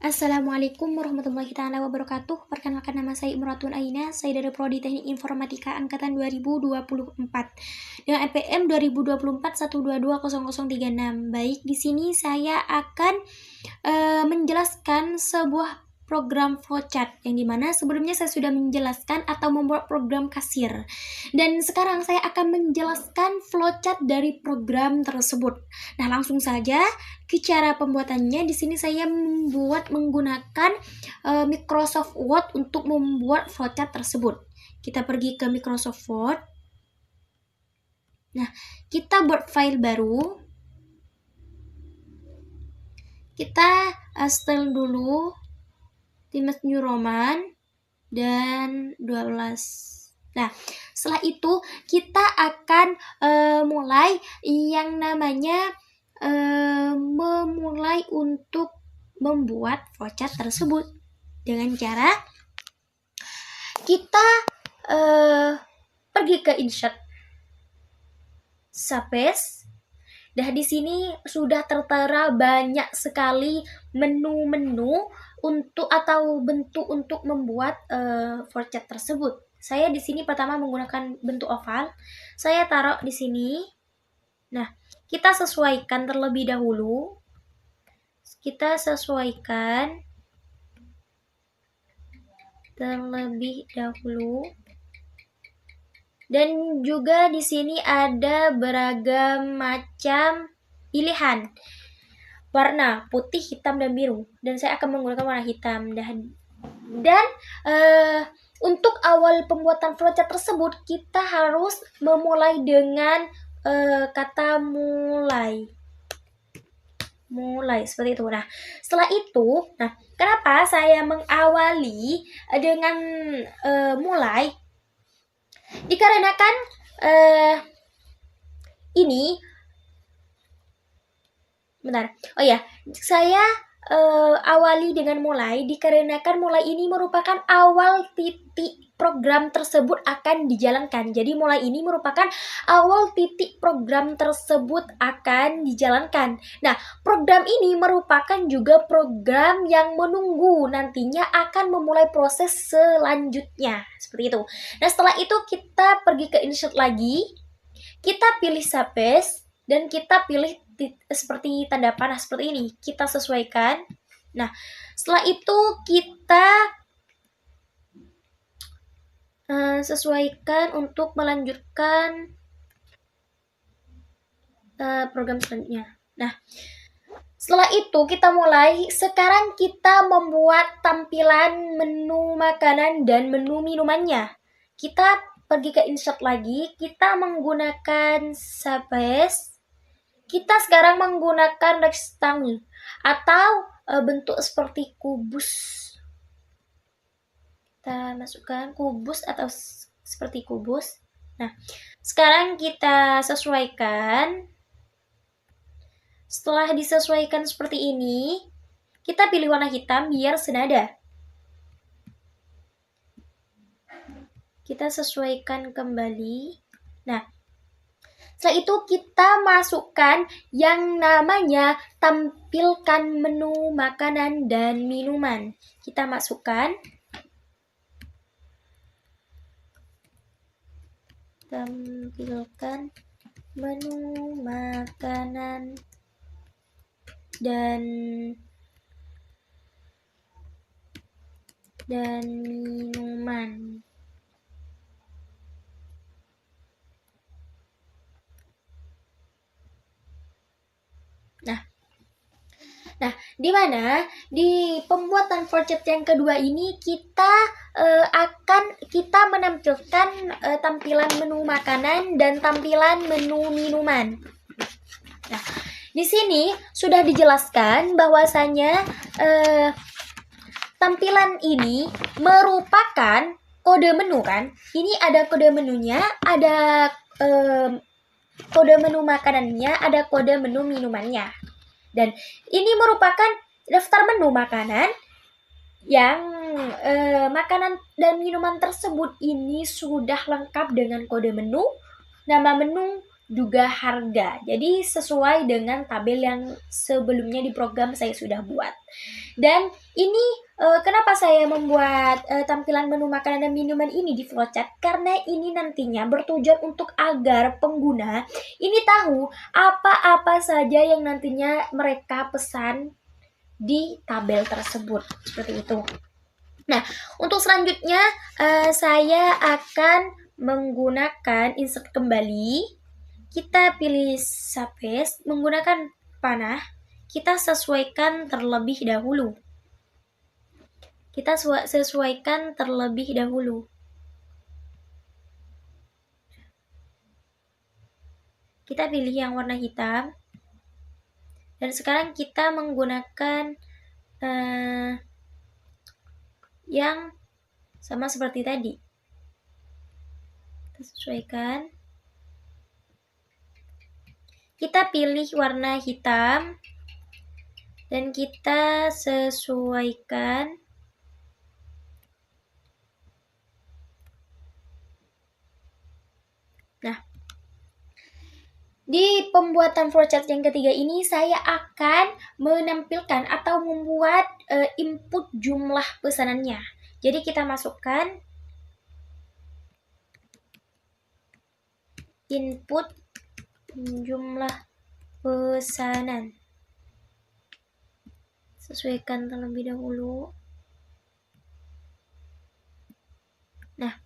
Assalamualaikum warahmatullahi taala wabarakatuh. Perkenalkan, nama saya Imratun Aina. Saya dari Prodi Teknik Informatika angkatan 2024 dengan NPM 2024 1220036. Baik, di sini saya akan menjelaskan sebuah program flowchart yang dimana sebelumnya saya sudah menjelaskan atau membuat program kasir, dan sekarang saya akan menjelaskan flowchart dari program tersebut. Nah, langsung saja ke cara pembuatannya. Di sini saya membuat menggunakan Microsoft Word untuk membuat flowchart tersebut. Kita pergi ke Microsoft Word. Nah, kita buat file baru. Kita setel dulu Times New Roman dan 12. Nah, setelah itu kita akan mulai yang namanya memulai untuk membuat flowchart tersebut dengan cara kita pergi ke insert space. Nah, di sini sudah tertera banyak sekali menu-menu untuk atau bentuk untuk membuat flowchart tersebut. Saya di sini pertama menggunakan bentuk oval. Saya taruh di sini. Nah, kita sesuaikan terlebih dahulu. Kita sesuaikan terlebih dahulu. Dan juga di sini ada beragam macam pilihan warna, putih, hitam, dan biru. Dan saya akan menggunakan warna hitam. Dan untuk awal pembuatan flowchart tersebut, kita harus memulai dengan kata mulai. Mulai, seperti itu. Nah, setelah itu, kenapa saya mengawali dengan mulai? Dikarenakan ini saya awali dengan mulai dikarenakan mulai ini merupakan awal titik program tersebut akan dijalankan. Jadi mulai ini merupakan awal titik program tersebut akan dijalankan. Nah, program ini merupakan juga program yang menunggu nantinya akan memulai proses selanjutnya. Seperti itu. Nah, setelah itu kita pergi ke insert lagi. Kita pilih space dan kita pilih seperti tanda panah seperti ini. Kita sesuaikan. Nah, setelah itu kita sesuaikan untuk melanjutkan program selanjutnya. Nah, setelah itu kita mulai. Sekarang kita membuat tampilan menu makanan dan menu minumannya. Kita pergi ke insert lagi. Kita menggunakan space. Kita sekarang menggunakan rectangle atau bentuk seperti kubus. Kita masukkan kubus atau seperti kubus. Nah, sekarang kita sesuaikan. Setelah disesuaikan seperti ini, kita pilih warna hitam biar senada. Kita sesuaikan kembali. Nah, setelah itu kita masukkan yang namanya tampilkan menu makanan dan minuman. Kita masukkan. Tampilkan menu makanan dan minuman. Nah, di mana di pembuatan flowchart yang kedua ini kita menampilkan tampilan menu makanan dan tampilan menu minuman. Nah, di sini sudah dijelaskan bahwasanya tampilan ini merupakan kode menu kan. Ini ada kode menunya, ada kode menu makanannya, ada kode menu minumannya. Dan ini merupakan daftar menu makanan yang makanan dan minuman tersebut ini sudah lengkap dengan kode menu, nama menu, juga harga. Jadi sesuai dengan tabel yang sebelumnya di program saya sudah buat. Dan ini kenapa saya membuat tampilan menu makanan dan minuman ini di flowchart? Karena ini nantinya bertujuan untuk agar pengguna ini tahu apa-apa saja yang nantinya mereka pesan di tabel tersebut. Seperti itu. Nah, untuk selanjutnya saya akan menggunakan insert kembali. Kita pilih Sapes, menggunakan panah, kita sesuaikan terlebih dahulu. Kita sesuaikan terlebih dahulu. Kita pilih yang warna hitam. Dan sekarang kita menggunakan yang sama seperti tadi. Kita sesuaikan. Kita pilih warna hitam dan kita sesuaikan. Nah, di pembuatan flowchart yang ketiga ini saya akan menampilkan atau membuat input jumlah pesanannya. Jadi kita masukkan input jumlah pesanan. Sesuaikan terlebih dahulu. Nah,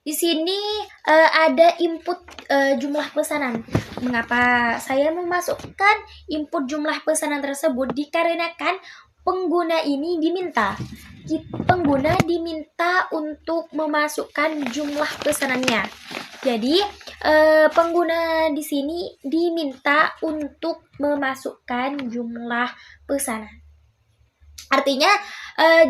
di sini ada input jumlah pesanan. Mengapa saya memasukkan input jumlah pesanan tersebut? Dikarenakan pengguna ini diminta. Pengguna diminta untuk memasukkan jumlah pesanannya. Jadi pengguna di sini diminta untuk memasukkan jumlah pesanan. Artinya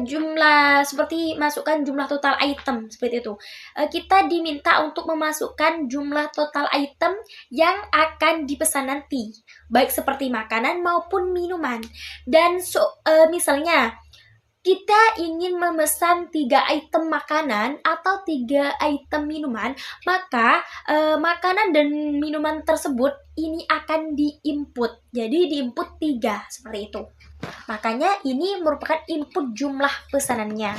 jumlah seperti masukkan jumlah total item seperti itu. Kita diminta untuk memasukkan jumlah total item yang akan dipesan nanti, baik seperti makanan maupun minuman. Dan misalnya kita ingin memesan 3 item makanan atau 3 item minuman, maka makanan dan minuman tersebut ini akan diinput. Jadi diinput 3 seperti itu. Makanya ini merupakan input jumlah pesanannya.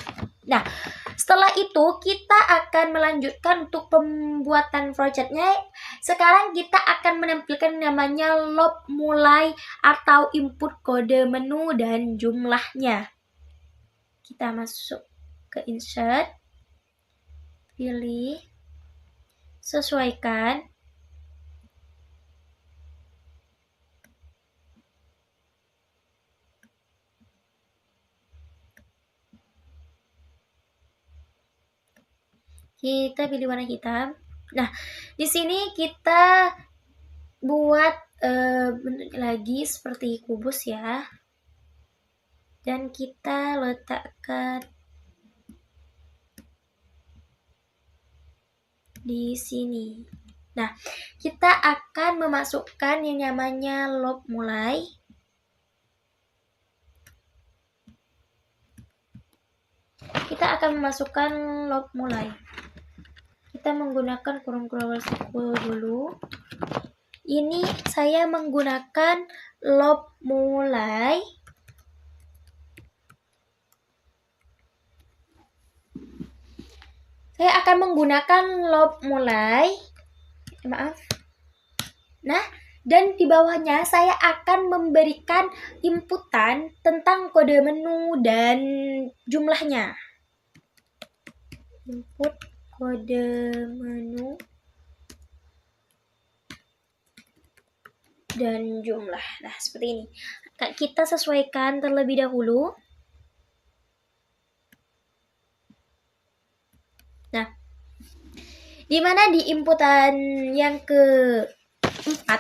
Nah, setelah itu kita akan melanjutkan untuk pembuatan flowchartnya. Sekarang kita akan menampilkan namanya lob mulai atau input kode menu dan jumlahnya. Kita masuk ke insert, pilih, sesuaikan. Kita pilih warna hitam. Nah, di sini kita buat bentuk lagi seperti kubus ya. Dan kita letakkan di sini. Nah, kita akan memasukkan yang namanya lob mulai. Kita akan memasukkan lob mulai. Kita menggunakan kurung siku dulu. Ini saya menggunakan lob mulai. Saya akan menggunakan lob mulai. Maaf. Nah, dan di bawahnya saya akan memberikan inputan tentang kode menu dan jumlahnya. Input kode menu dan jumlah. Nah, seperti ini. Kita sesuaikan terlebih dahulu. Nah, di mana di inputan yang keempat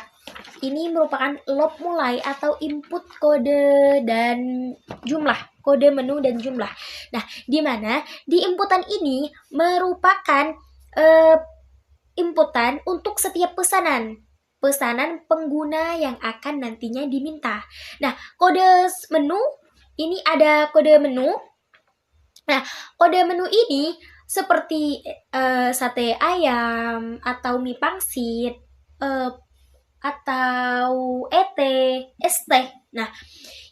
ini merupakan lob mulai atau input kode dan jumlah, kode menu dan jumlah. Nah, di mana di inputan ini merupakan inputan untuk setiap pesanan pengguna yang akan nantinya diminta. Nah, kode menu ini ada kode menu. Nah, kode menu ini seperti sate ayam atau mie pangsit atau ST. Nah,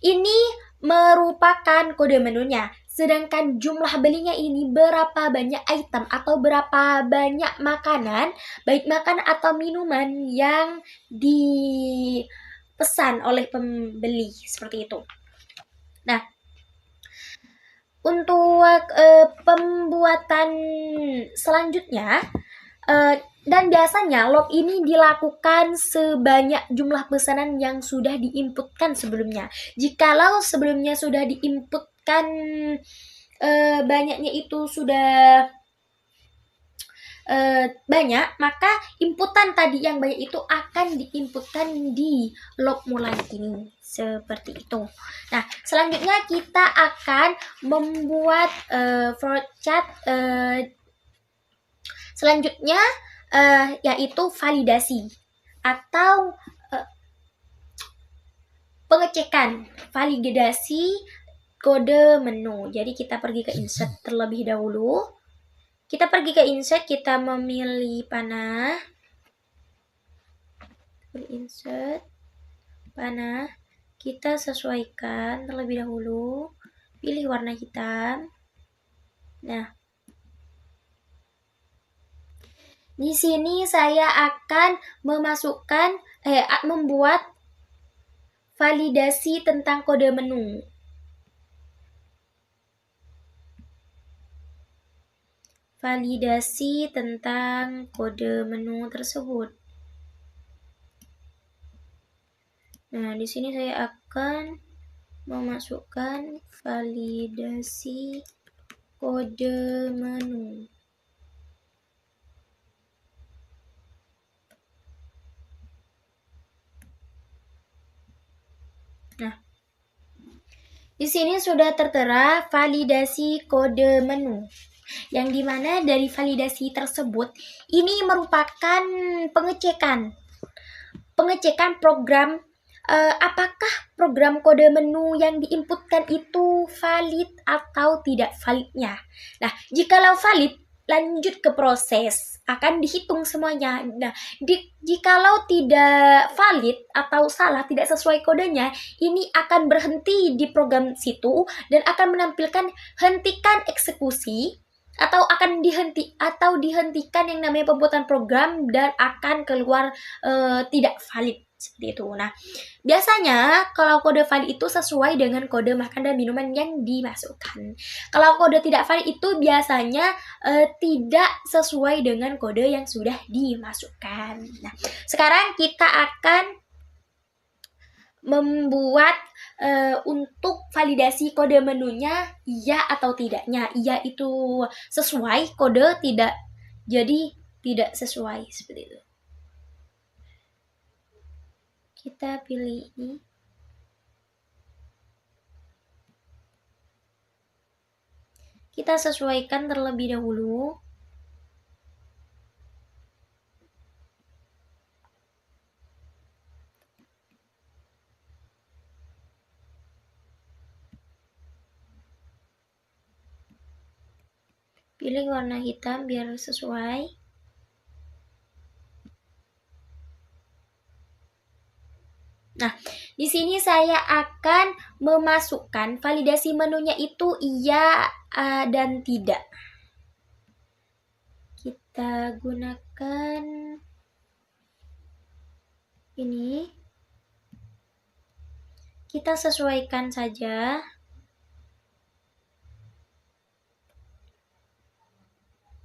ini merupakan kode menunya. Sedangkan jumlah belinya ini berapa banyak item atau berapa banyak makanan, baik makan atau minuman yang dipesan oleh pembeli seperti itu. Nah, untuk pembuatan selanjutnya dan biasanya log ini dilakukan sebanyak jumlah pesanan yang sudah diinputkan sebelumnya. Jikalau sebelumnya sudah diinputkan banyaknya itu sudah banyak, maka inputan tadi yang banyak itu akan diinputkan di log mulai ini. Seperti itu. Nah, selanjutnya kita akan membuat flowchart selanjutnya yaitu validasi atau pengecekan validasi kode menu. Jadi kita pergi ke insert terlebih dahulu. Kita pergi ke insert, kita memilih panah. Insert panah. Kita sesuaikan terlebih dahulu. Pilih warna hitam. Nah, di sini saya akan membuat validasi tentang kode menu. Validasi tentang kode menu tersebut. Nah, di sini saya akan memasukkan validasi kode menu. Nah, di sini sudah tertera validasi kode menu. Yang dimana dari validasi tersebut ini merupakan pengecekan program apakah program kode menu yang diinputkan itu valid atau tidak validnya. Nah, jikalau valid, lanjut ke proses, akan dihitung semuanya. Nah, jikalau tidak valid atau salah, tidak sesuai kodenya, ini akan berhenti di program situ dan akan menampilkan hentikan eksekusi atau dihentikan yang namanya pembuatan program dan akan keluar tidak valid seperti itu. Nah, biasanya kalau kode valid itu sesuai dengan kode makan dan minuman yang dimasukkan. Kalau kode tidak valid itu biasanya tidak sesuai dengan kode yang sudah dimasukkan. Nah, sekarang kita akan membuat untuk validasi kode menunya iya atau tidaknya. Iya itu sesuai, kode tidak jadi tidak sesuai seperti itu. Kita pilih ini. Kita sesuaikan terlebih dahulu. Pilih warna hitam biar sesuai. Nah, di sini saya akan memasukkan validasi menunya itu iya dan tidak. Kita gunakan ini. Kita sesuaikan saja.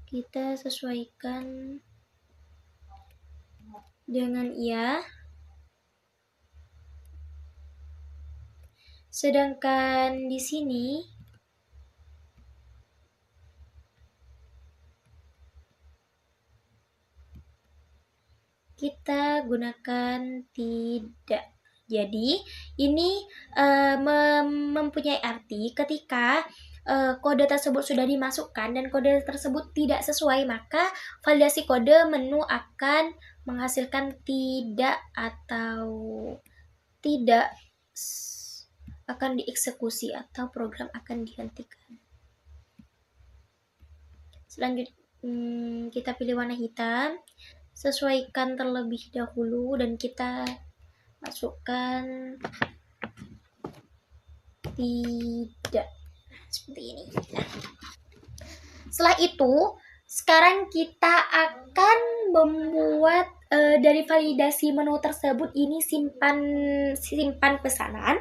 Kita sesuaikan dengan iya. Sedangkan di sini kita gunakan tidak. Jadi ini mempunyai arti ketika kode tersebut sudah dimasukkan dan kode tersebut tidak sesuai, maka validasi kode menu akan menghasilkan tidak atau tidak akan dieksekusi atau program akan dihentikan. Selanjutnya kita pilih warna hitam, sesuaikan terlebih dahulu dan kita masukkan tidak seperti ini. Nah, setelah itu sekarang kita akan membuat dari validasi menu tersebut ini simpan pesanan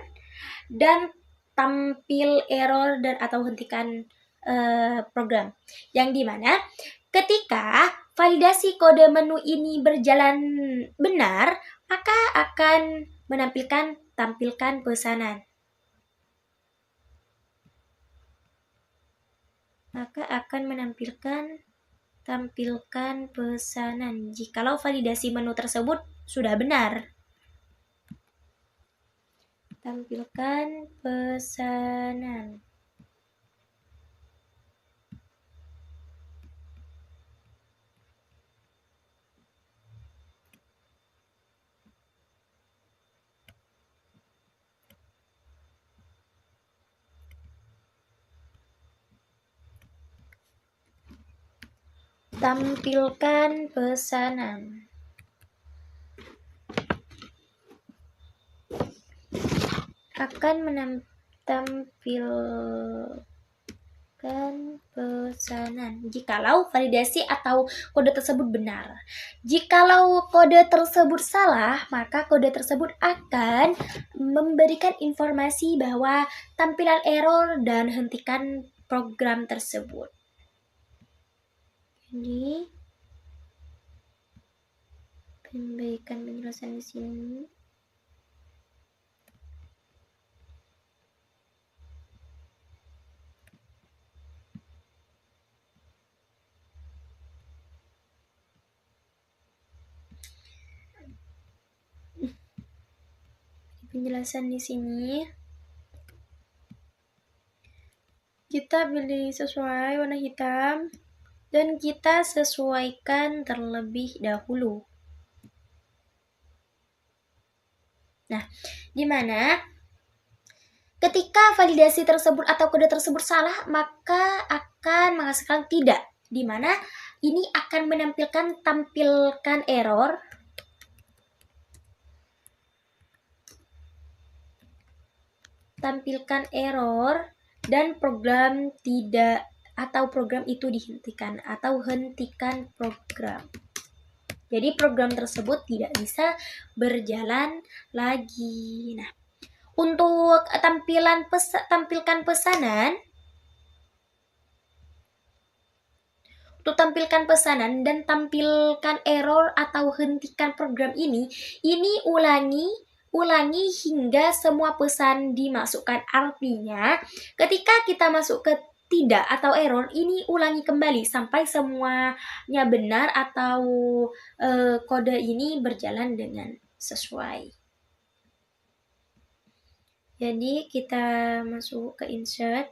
dan tampil error dan atau hentikan program. Yang dimana ketika validasi kode menu ini berjalan benar, maka akan tampilkan pesanan. Maka akan tampilkan pesanan jikalau validasi menu tersebut sudah benar. Tampilkan pesanan. Tampilkan pesanan. Akan tampilkan pesanan jikalau validasi atau kode tersebut benar. Jikalau kode tersebut salah, maka kode tersebut akan memberikan informasi bahwa tampilan error dan hentikan program tersebut. Jadi memberikan penjelasan di sini. Penjelasan di sini kita pilih sesuai warna hitam dan kita sesuaikan terlebih dahulu. Nah, di mana ketika validasi tersebut atau kode tersebut salah, maka akan menghasilkan tidak, di mana ini akan tampilkan error dan program itu dihentikan atau hentikan program. Jadi program tersebut tidak bisa berjalan lagi. Nah, untuk tampilkan pesanan dan tampilkan error atau hentikan program ini ulangi hingga semua pesan dimasukkan. Artinya, ketika kita masuk ke tidak atau error, ini ulangi kembali sampai semuanya benar atau kode ini berjalan dengan sesuai. Jadi kita masuk ke insert.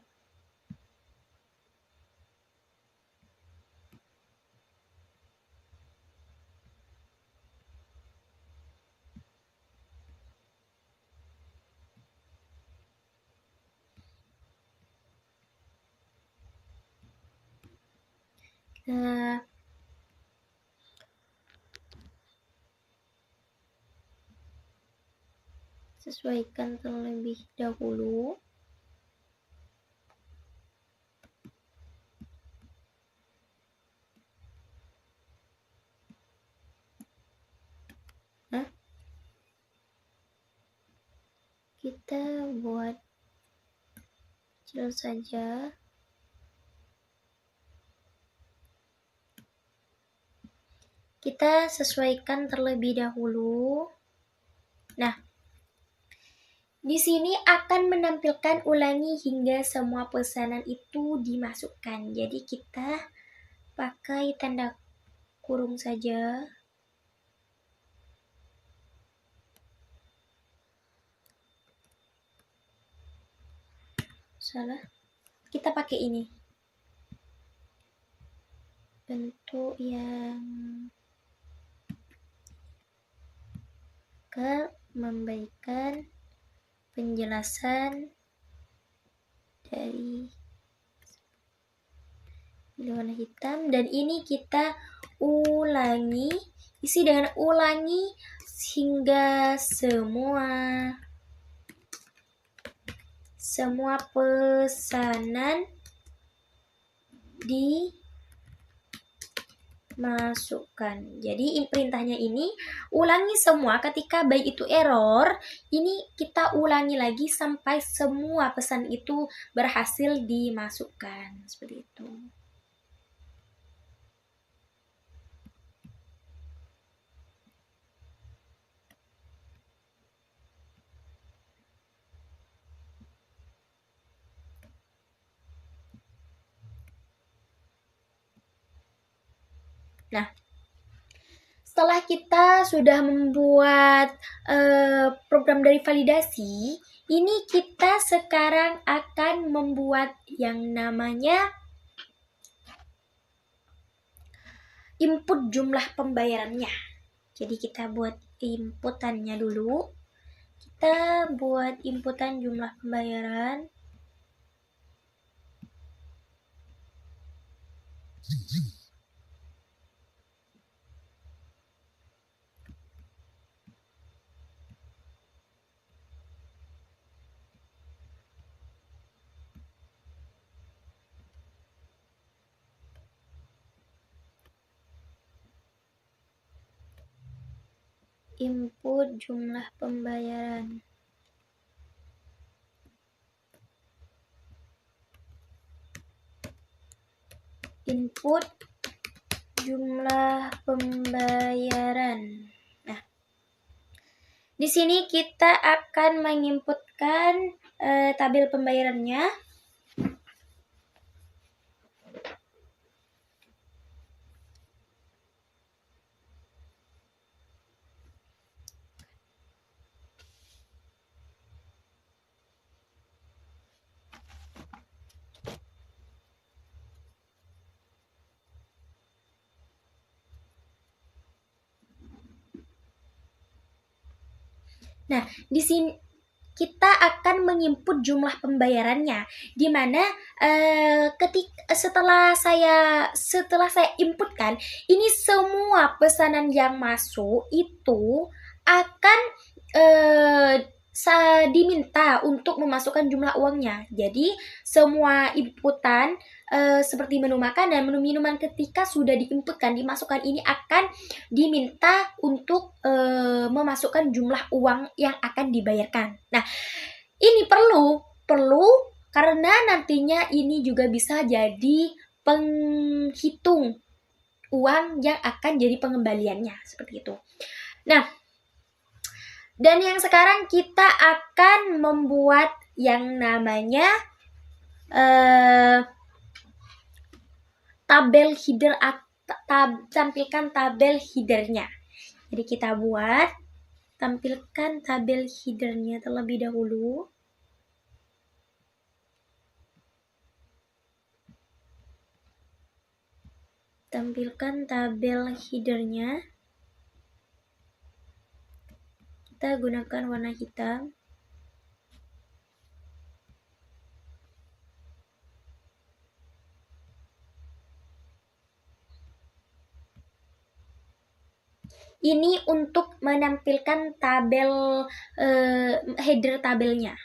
Sesuaikan terlebih dahulu. Kita buat kecil saja. Kita sesuaikan terlebih dahulu. Nah, di sini akan menampilkan ulangi hingga semua pesanan itu dimasukkan. Jadi kita pakai tanda kurung saja. Salah. Kita pakai ini. Bentuk yang memberikan penjelasan dari pilih warna hitam, dan ini kita ulangi, isi dengan ulangi hingga semua pesanan dimasukkan. Jadi perintahnya ini ulangi semua, ketika baik itu error, ini kita ulangi lagi sampai semua pesan itu berhasil dimasukkan. Seperti itu. Nah, setelah kita sudah membuat program dari validasi, ini kita sekarang akan membuat yang namanya input jumlah pembayarannya. Jadi kita buat inputannya dulu. Kita buat inputan jumlah pembayaran. Input jumlah pembayaran. Input jumlah pembayaran. Nah, di sini kita akan menginputkan tabel pembayarannya. Nah, di sini kita akan menginput jumlah pembayarannya, di mana setelah saya inputkan, ini semua pesanan yang masuk itu akan diminta untuk memasukkan jumlah uangnya. Jadi semua inputan seperti menu makan dan menu minuman ketika sudah diinputkan, dimasukkan, ini akan diminta untuk memasukkan jumlah uang yang akan dibayarkan. Nah, ini perlu karena nantinya ini juga bisa jadi penghitung uang yang akan jadi pengembaliannya, seperti itu. Nah, dan yang sekarang kita akan membuat yang namanya tabel header, tampilkan tabel headernya. Jadi kita buat, tampilkan tabel headernya terlebih dahulu. Tampilkan tabel headernya. Kita gunakan warna hitam. Ini untuk menampilkan tabel header tabelnya.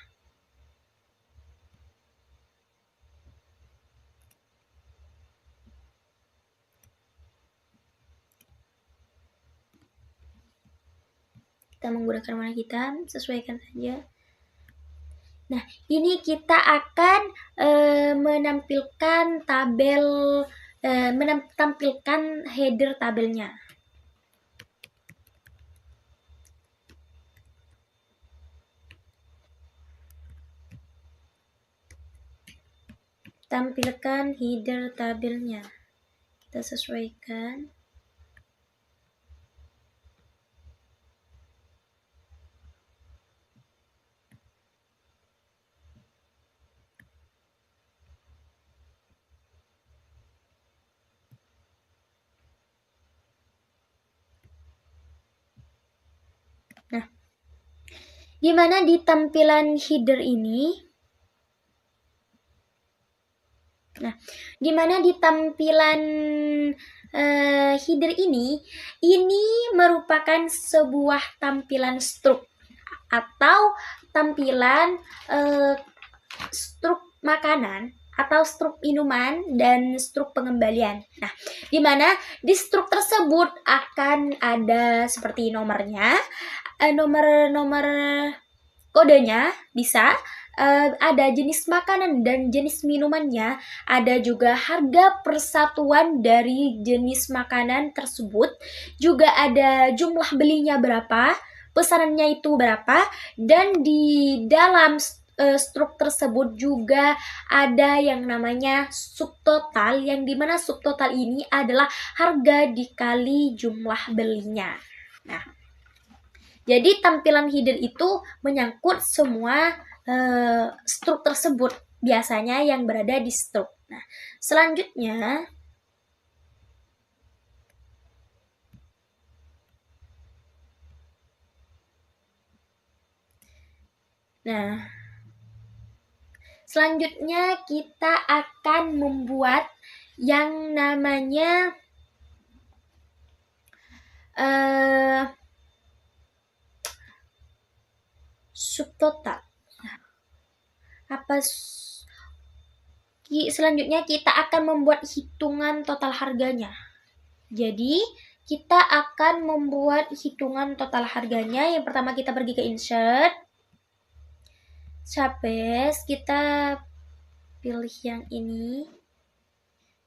Kita menggunakan warna hitam, sesuaikan saja. Nah, ini kita akan menampilkan tabel, menampilkan header tabelnya. Tampilkan header tabelnya. Kita sesuaikan. Nah, di mana di tampilan header ini Nah, di mana di tampilan header ini merupakan sebuah tampilan struk atau tampilan struk makanan atau struk minuman dan struk pengembalian. Nah, di mana di struk tersebut akan ada seperti nomornya, nomor kodenya bisa, ada jenis makanan dan jenis minumannya, ada juga harga persatuan dari jenis makanan tersebut, juga ada jumlah belinya berapa, pesanannya itu berapa, dan di dalam struk tersebut juga ada yang namanya subtotal, yang dimana subtotal ini adalah harga dikali jumlah belinya. Nah, jadi tampilan header itu menyangkut semua struk tersebut, biasanya yang berada di struk. Nah, selanjutnya kita akan membuat yang namanya subtotal. Selanjutnya kita akan membuat hitungan total harganya. Jadi kita akan membuat hitungan total harganya. Yang pertama kita pergi ke insert, Capes, kita pilih yang ini.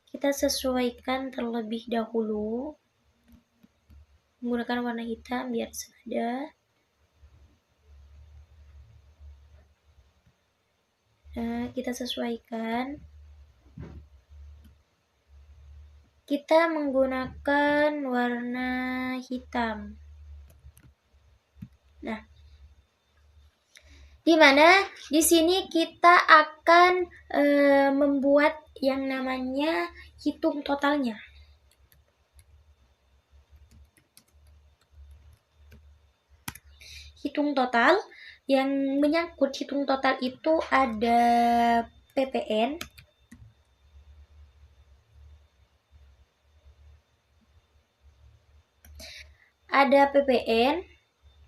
Kita sesuaikan terlebih dahulu menggunakan warna hitam biar senada. Nah, kita sesuaikan. Kita menggunakan warna hitam. Nah, di mana di sini kita akan membuat yang namanya hitung totalnya. Hitung total, yang menyangkut hitung total itu ada PPN,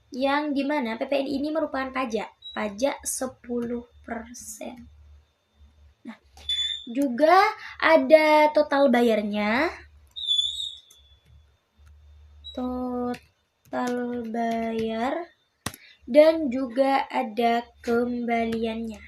yang dimana PPN ini merupakan pajak 10%. Nah, juga ada total bayarnya, dan juga ada kembaliannya.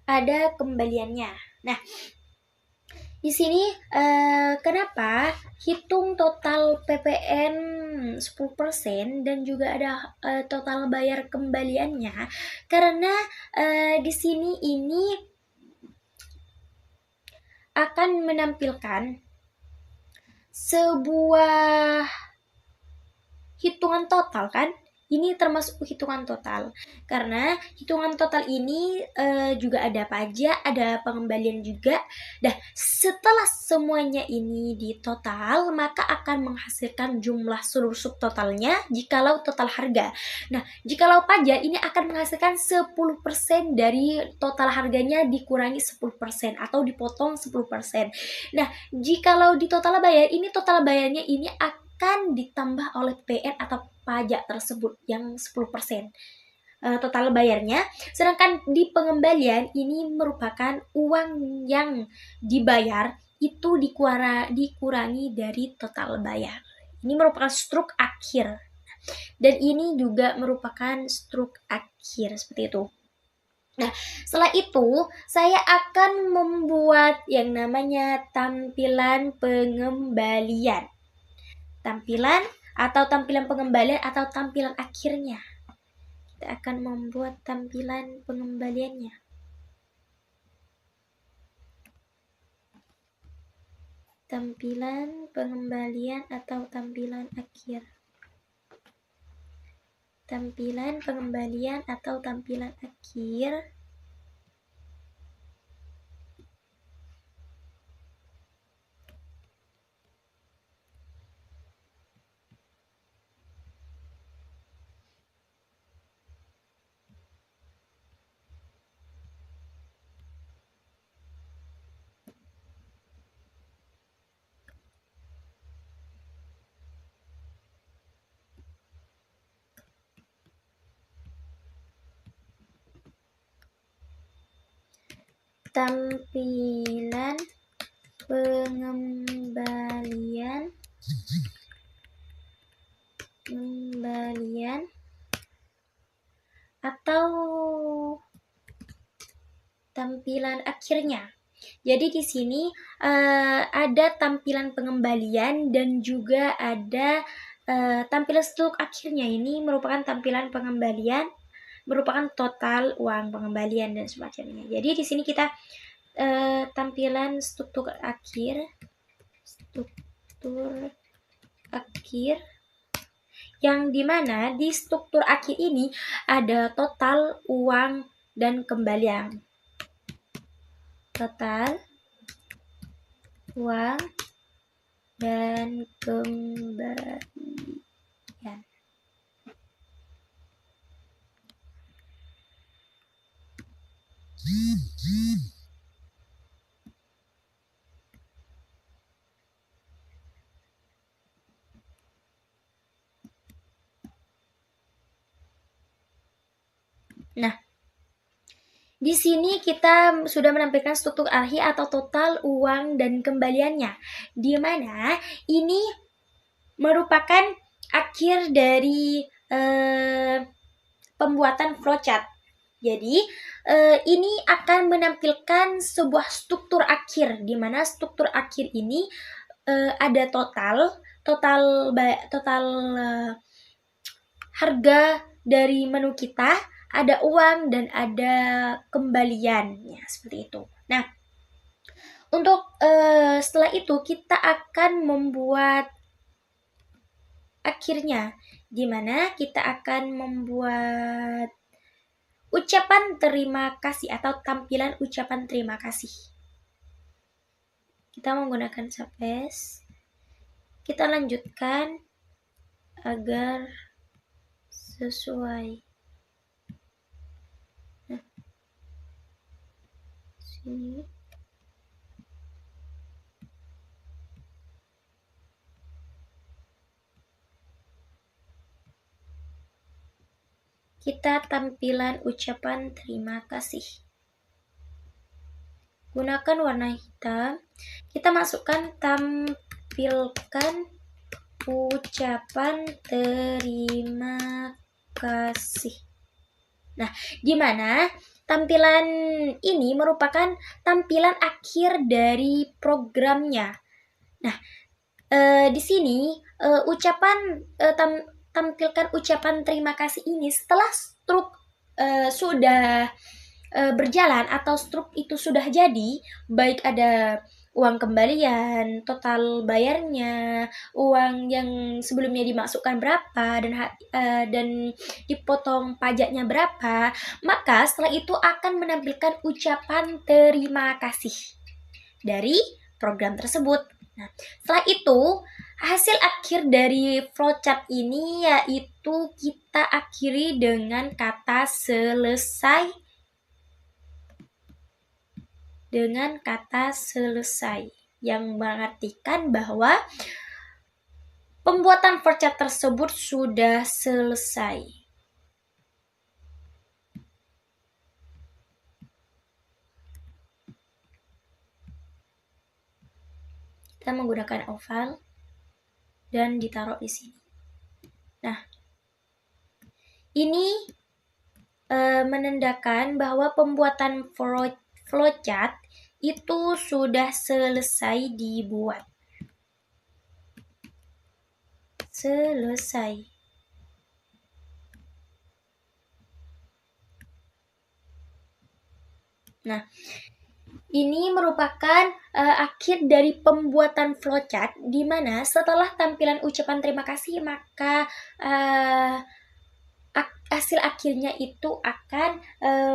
Ada kembaliannya. Nah, di sini kenapa hitung total PPN 10% dan juga ada total bayar kembaliannya? Karena di sini ini akan menampilkan sebuah hitungan total kan? Ini termasuk hitungan total, karena hitungan total ini juga ada pajak, ada pengembalian juga. Nah, setelah semuanya ini ditotal, maka akan menghasilkan jumlah seluruh subtotalnya jikalau total harga. Nah, jikalau pajak ini akan menghasilkan 10% dari total harganya dikurangi 10% atau dipotong 10%. Nah, jikalau di total bayar ini, total bayarnya ini akan ditambah oleh PN atau pajak tersebut yang 10%. total bayarnya, sedangkan di pengembalian ini merupakan uang yang dibayar itu dikurangi dari total bayar. Ini merupakan struk akhir. Dan ini juga merupakan struk akhir seperti itu. Nah, setelah itu saya akan membuat yang namanya tampilan pengembalian. Tampilan pengembalian atau tampilan akhirnya. Kita akan membuat tampilan pengembaliannya. Tampilan pengembalian atau tampilan akhir. Tampilan pengembalian atau tampilan akhir. Tampilan pengembalian atau tampilan akhirnya. Jadi di sini ada tampilan pengembalian dan juga ada tampilan struk akhirnya. Ini merupakan tampilan pengembalian, merupakan total uang pengembalian dan semacamnya. Jadi di sini kita tampilan struktur akhir yang dimana di struktur akhir ini ada total uang dan kembalian. Total uang dan kembalian. Nah, di sini kita sudah menampilkan struktur akhir atau total uang dan kembaliannya, di mana ini merupakan akhir dari pembuatan flowchart. Jadi ini akan menampilkan sebuah struktur akhir, di mana struktur akhir ini ada total harga dari menu kita, ada uang dan ada kembalian, ya seperti itu. Nah, untuk setelah itu kita akan membuat akhirnya, di mana kita akan membuat ucapan terima kasih atau tampilan ucapan terima kasih. Kita menggunakan space. Kita lanjutkan agar sesuai. Nah, sini. Kita tampilan ucapan terima kasih. Gunakan warna hitam. Kita masukkan tampilkan ucapan terima kasih. Nah, di mana tampilan ini merupakan tampilan akhir dari programnya. Nah, di sini tampilkan ucapan terima kasih ini setelah struk sudah berjalan atau struk itu sudah jadi, baik ada uang kembalian, total bayarnya, uang yang sebelumnya dimasukkan berapa dan dipotong pajaknya berapa, maka setelah itu akan menampilkan ucapan terima kasih dari program tersebut. Nah, setelah itu hasil akhir dari flowchart ini yaitu kita akhiri dengan kata selesai. Dengan kata selesai, yang mengartikan bahwa pembuatan flowchart tersebut sudah selesai. Kita menggunakan oval dan ditaruh di sini. Nah, ini menandakan bahwa pembuatan flowchart itu sudah selesai dibuat. Selesai. Nah, ini merupakan akhir dari pembuatan flowchart, di mana setelah tampilan ucapan terima kasih, maka hasil akhirnya itu akan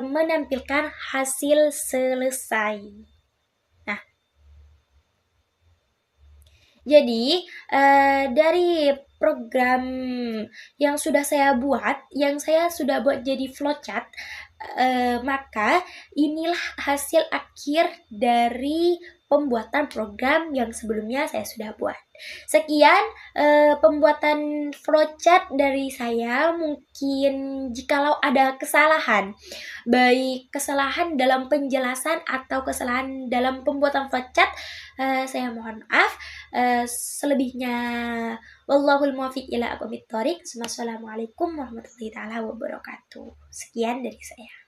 menampilkan hasil selesai. Nah, jadi dari program yang sudah saya buat, jadi flowchart, maka inilah hasil akhir dari pembuatan program yang sebelumnya saya sudah buat. Sekian pembuatan flowchart dari saya. Mungkin jikalau ada kesalahan, baik kesalahan dalam penjelasan atau kesalahan dalam pembuatan flowchart, saya mohon maaf. Selebihnya wallahul muwaffiq ila aqwamit thoriq. Wassalamualaikum warahmatullahi taala wabarakatuh. Sekian dari saya.